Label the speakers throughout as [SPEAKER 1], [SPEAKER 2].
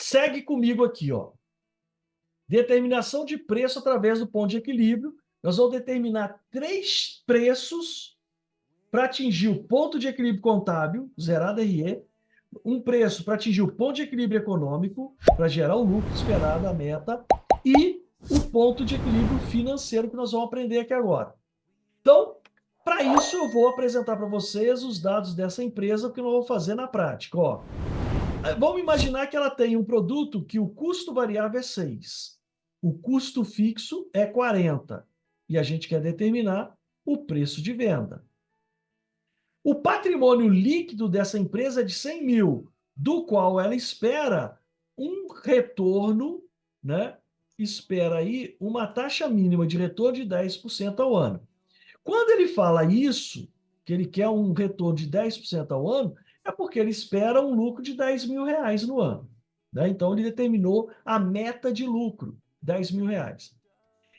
[SPEAKER 1] segue comigo aqui, ó. Determinação de preço através do ponto de equilíbrio. Nós vamos determinar 3 preços para atingir o ponto de equilíbrio contábil, zerado RE, um preço para atingir o ponto de equilíbrio econômico, para gerar o lucro esperado, a meta, e o ponto de equilíbrio financeiro que nós vamos aprender aqui agora. Então, para isso, eu vou apresentar para vocês os dados dessa empresa, que nós vamos fazer na prática. Ó, vamos imaginar que ela tem um produto que o custo variável é 6, o custo fixo é 40, e a gente quer determinar o preço de venda. O patrimônio líquido dessa empresa é de 100 mil, do qual ela espera um retorno, né? Espera aí uma taxa mínima de retorno de 10% ao ano. Quando ele fala isso, que ele quer um retorno de 10% ao ano, é porque ele espera um lucro de 10 mil reais no ano. Né? Então, ele determinou a meta de lucro, 10 mil reais.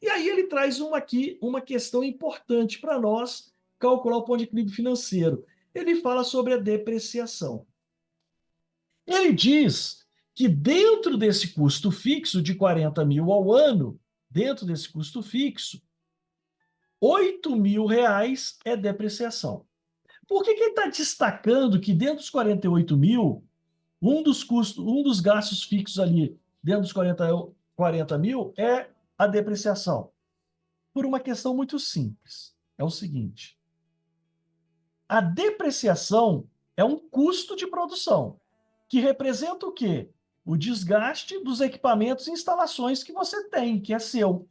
[SPEAKER 1] E aí ele traz aqui uma questão importante para nós calcular o ponto de equilíbrio financeiro. Ele fala sobre a depreciação. Ele diz que dentro desse custo fixo de 40 mil ao ano, dentro desse custo fixo, 8 mil reais é depreciação. Por que ele está destacando que dentro dos 48 mil, um dos gastos fixos ali, dentro dos 40 mil, é a depreciação? Por uma questão muito simples. É o seguinte: a depreciação é um custo de produção, que representa o quê? O desgaste dos equipamentos e instalações que você tem, que é seu.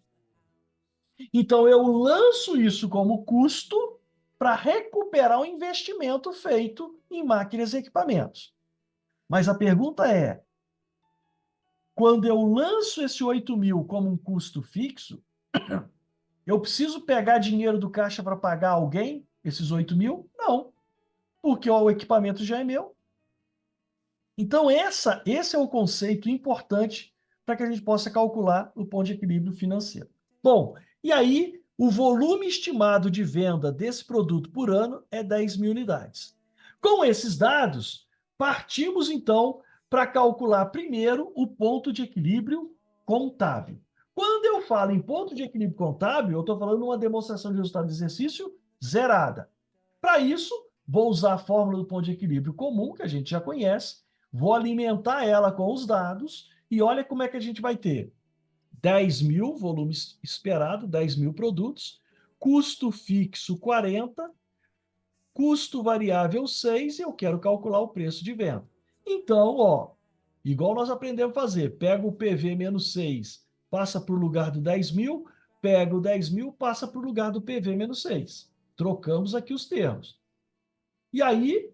[SPEAKER 1] Então, eu lanço isso como custo para recuperar o investimento feito em máquinas e equipamentos. Mas a pergunta é, quando eu lanço esse 8 mil como um custo fixo, eu preciso pegar dinheiro do caixa para pagar alguém, esses 8 mil? Não, porque ó, o equipamento já é meu. Então, esse é o conceito importante para que a gente possa calcular o ponto de equilíbrio financeiro. Bom, e aí o volume estimado de venda desse produto por ano é 10 mil unidades. Com esses dados, partimos então para calcular primeiro o ponto de equilíbrio contábil. Quando eu falo em ponto de equilíbrio contábil, eu estou falando de uma demonstração de resultado de exercício zerada. Para isso, vou usar a fórmula do ponto de equilíbrio comum, que a gente já conhece, vou alimentar ela com os dados e olha como é que a gente vai ter 10 mil, volume esperado, 10 mil produtos, custo fixo 40, custo variável 6 e eu quero calcular o preço de venda. Então, ó, igual nós aprendemos a fazer, pega o PV menos 6, passa para o lugar do 10 mil, pega o 10 mil, passa para o lugar do PV menos 6. Trocamos aqui os termos. E aí,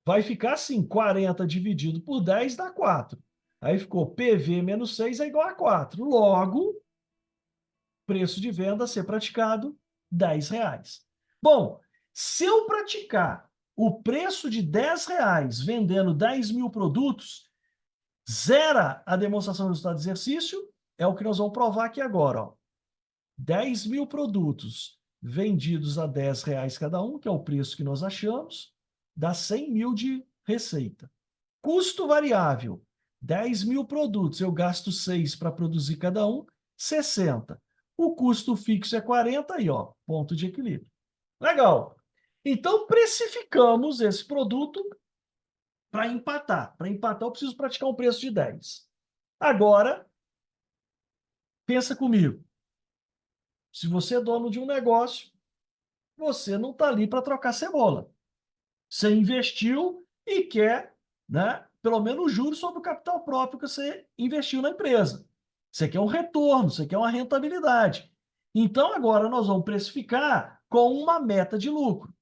[SPEAKER 1] vai ficar assim, 40 dividido por 10 dá 4. Aí ficou PV menos 6 é igual a 4. Logo, preço de venda a ser praticado, 10 reais. Bom, se eu praticar o preço de 10 reais vendendo 10 mil produtos, zera a demonstração do resultado do exercício, é o que nós vamos provar aqui agora. Ó. 10 mil produtos vendidos a 10 reais cada um, que é o preço que nós achamos, dá 100 mil de receita. Custo variável, 10 mil produtos, eu gasto 6 para produzir cada um, 60. O custo fixo é 40, aí, ó, ponto de equilíbrio. Legal. Então, precificamos esse produto para empatar. Para empatar, eu preciso praticar um preço de 10. Agora, pensa comigo. Se você é dono de um negócio, você não está ali para trocar cebola. Você investiu e quer, né, pelo menos juros sobre o capital próprio que você investiu na empresa. Você quer um retorno, você quer uma rentabilidade. Então, agora nós vamos precificar com uma meta de lucro,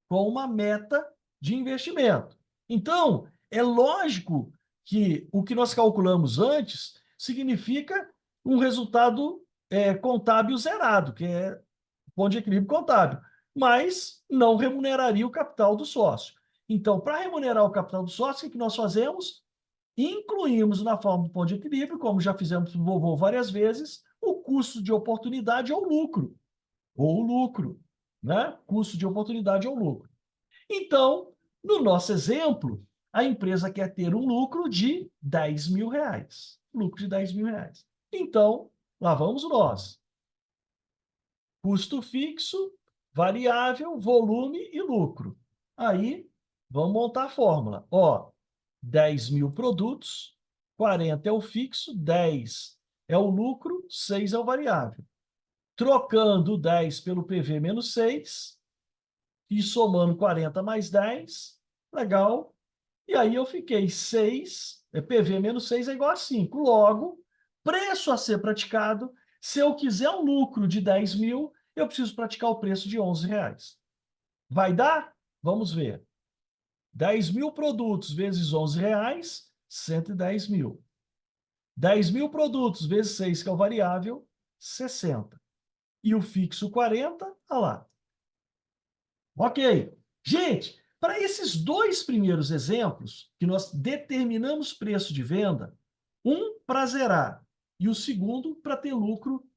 [SPEAKER 1] com uma meta de investimento. Então, é lógico que o que nós calculamos antes significa um resultado contábil zerado, que é ponto de equilíbrio contábil, mas não remuneraria o capital do sócio. Então, para remunerar o capital do sócio, o que nós fazemos? Incluímos na forma do ponto de equilíbrio, como já fizemos no vovô várias vezes, o custo de oportunidade ou lucro. Ou lucro, né? Custo de oportunidade ou lucro. Então, no nosso exemplo, A empresa quer ter um lucro de R$ 10.000. Lucro de R$ 10.000. Então, lá vamos nós. Custo fixo, variável, volume e lucro. Aí, vamos montar a fórmula. Ó, 10.000 produtos, 40 é o fixo, 10 é o lucro, 6 é o variável. Trocando 10 pelo PV menos 6 e somando 40 mais 10, legal. E aí eu fiquei 6, PV menos 6 é igual a 5. Logo, preço a ser praticado, se eu quiser um lucro de 10.000, eu preciso praticar o preço de R$ 11. Vai dar? Vamos ver. 10.000 produtos vezes R$ 11, 110.000. 10.000 produtos vezes 6, que é o variável, 60. E o fixo 40, olha lá. Ok. Gente, para esses dois primeiros exemplos, que nós determinamos preço de venda, um para zerar e o segundo para ter lucro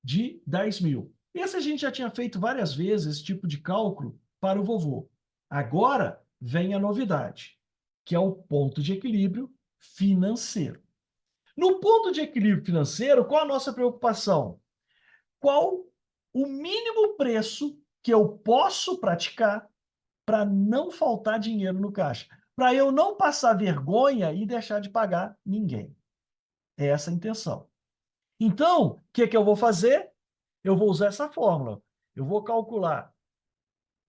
[SPEAKER 1] de 10.000. Esse a gente já tinha feito várias vezes, esse tipo de cálculo para o vovô. Agora vem a novidade, que é o ponto de equilíbrio financeiro. No ponto de equilíbrio financeiro, qual a nossa preocupação? Qual o mínimo preço que eu posso praticar para não faltar dinheiro no caixa? Para eu não passar vergonha e deixar de pagar ninguém. É essa a intenção. Então, o que eu vou fazer? Eu vou usar essa fórmula. Eu vou calcular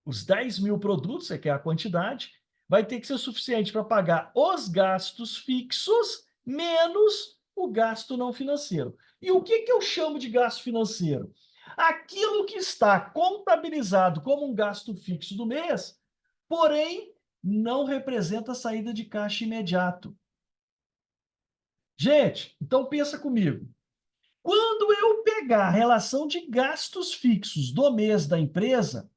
[SPEAKER 1] os 10.000 produtos, que é a quantidade, vai ter que ser suficiente para pagar os gastos fixos menos o gasto não financeiro. E o que eu chamo de gasto financeiro? Aquilo que está contabilizado como um gasto fixo do mês, porém não representa saída de caixa imediato. Gente, então pensa comigo. Quando eu pegar a relação de gastos fixos do mês da empresa,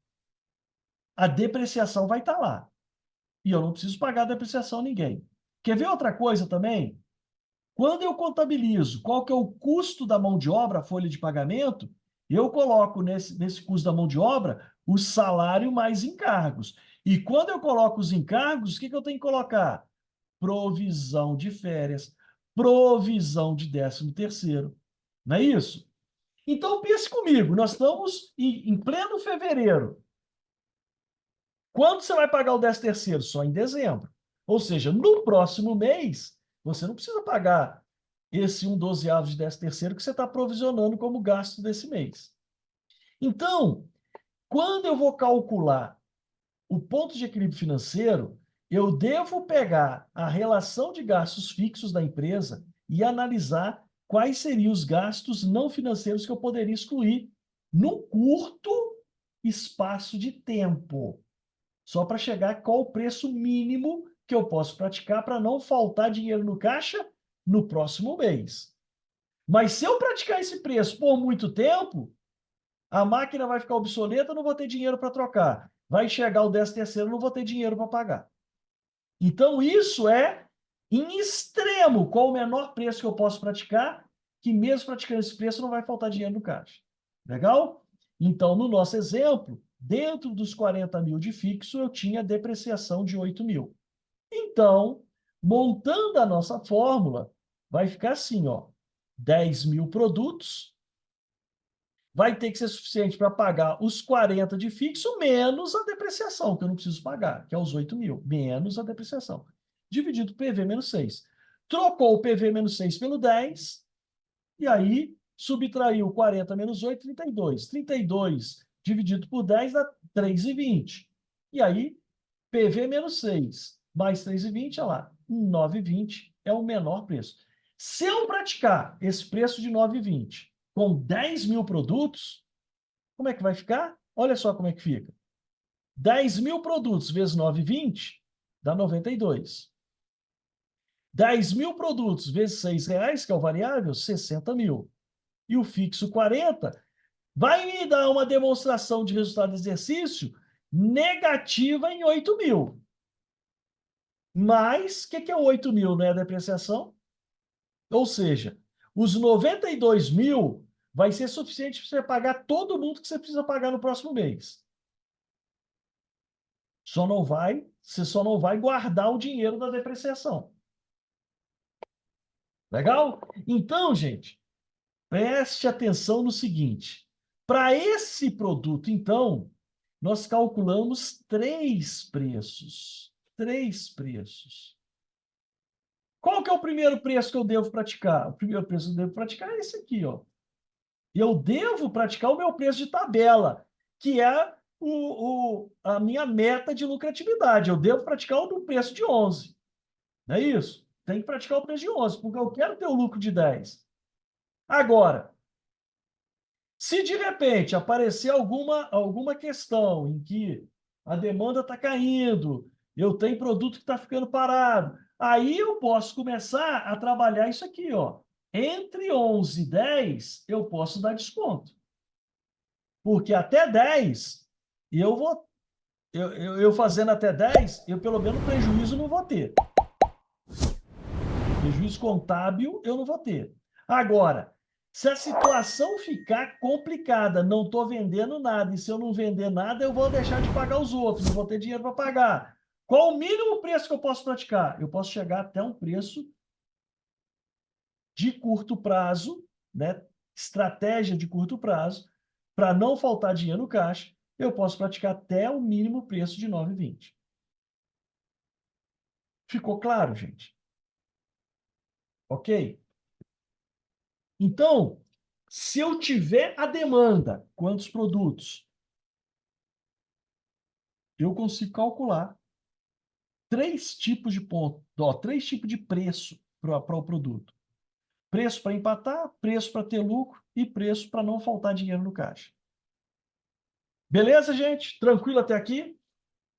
[SPEAKER 1] a depreciação vai estar lá. E eu não preciso pagar a depreciação a ninguém. Quer ver outra coisa também? Quando eu contabilizo qual que é o custo da mão de obra, a folha de pagamento, eu coloco nesse custo da mão de obra o salário mais encargos. E quando eu coloco os encargos, o que eu tenho que colocar? Provisão de férias, provisão de 13º. Não é isso? Então pense comigo, nós estamos em pleno fevereiro. Quando você vai pagar o 13º? Só em dezembro. Ou seja, no próximo mês, você não precisa pagar esse 1/12 de 13º que você está provisionando como gasto desse mês. Então, quando eu vou calcular o ponto de equilíbrio financeiro, eu devo pegar a relação de gastos fixos da empresa e analisar quais seriam os gastos não financeiros que eu poderia excluir num curto espaço de tempo. Só para chegar a qual o preço mínimo que eu posso praticar para não faltar dinheiro no caixa no próximo mês. Mas se eu praticar esse preço por muito tempo, a máquina vai ficar obsoleta, eu não vou ter dinheiro para trocar. Vai chegar o 13º, eu não vou ter dinheiro para pagar. Então, isso é em extremo qual o menor preço que eu posso praticar, que mesmo praticando esse preço não vai faltar dinheiro no caixa. Legal? Então, no nosso exemplo, dentro dos 40.000 de fixo, eu tinha depreciação de 8.000. Então, montando a nossa fórmula, vai ficar assim, ó, 10.000 produtos, vai ter que ser suficiente para pagar os 40 de fixo, menos a depreciação, que eu não preciso pagar, que é os 8.000, menos a depreciação. Dividido PV menos 6. Trocou o PV menos 6 pelo 10, e aí subtraiu 40 menos 8, 32. 32 dividido por 10 dá 3,20. E aí, PV menos 6 mais 3,20, olha lá, 9,20 é o menor preço. Se eu praticar esse preço de 9,20 com 10.000 produtos, como é que vai ficar? Olha só como é que fica. 10.000 produtos vezes 9,20 dá 92. 10.000 produtos vezes R$ 6, que é o variável, 60.000. E o fixo 40 vai me dar uma demonstração de resultado de exercício negativa em 8.000. Mas, o que é 8.000, não é a depreciação? Ou seja, os 92.000 vai ser suficiente para você pagar todo mundo que você precisa pagar no próximo mês. Você só não vai guardar o dinheiro da depreciação. Legal? Então, gente, preste atenção no seguinte. Para esse produto, então, nós calculamos 3 preços. 3 preços. Qual que é o primeiro preço que eu devo praticar? O primeiro preço que eu devo praticar é esse aqui, ó. Eu devo praticar o meu preço de tabela, que é a minha meta de lucratividade. Eu devo praticar o do preço de 11. Não é isso? Tem que praticar o preço de 11, porque eu quero ter o lucro de 10. Agora, se de repente aparecer alguma questão em que a demanda está caindo, eu tenho produto que está ficando parado, aí eu posso começar a trabalhar isso aqui, ó. Entre 11 e 10, eu posso dar desconto. Porque até 10, eu fazendo até 10, eu pelo menos prejuízo não vou ter. Prejuízo contábil eu não vou ter. Agora, se a situação ficar complicada, não estou vendendo nada, e se eu não vender nada, eu vou deixar de pagar os outros, não vou ter dinheiro para pagar. Qual o mínimo preço que eu posso praticar? Eu posso chegar até um preço de curto prazo, né? Estratégia de curto prazo, para não faltar dinheiro no caixa, eu posso praticar até o mínimo preço de 9,20. Ficou claro, gente? Ok? Então, se eu tiver a demanda, quantos produtos, eu consigo calcular 3 tipos de ponto, ó, 3 tipos de preço para o produto. Preço para empatar, preço para ter lucro e preço para não faltar dinheiro no caixa. Beleza, gente? Tranquilo até aqui?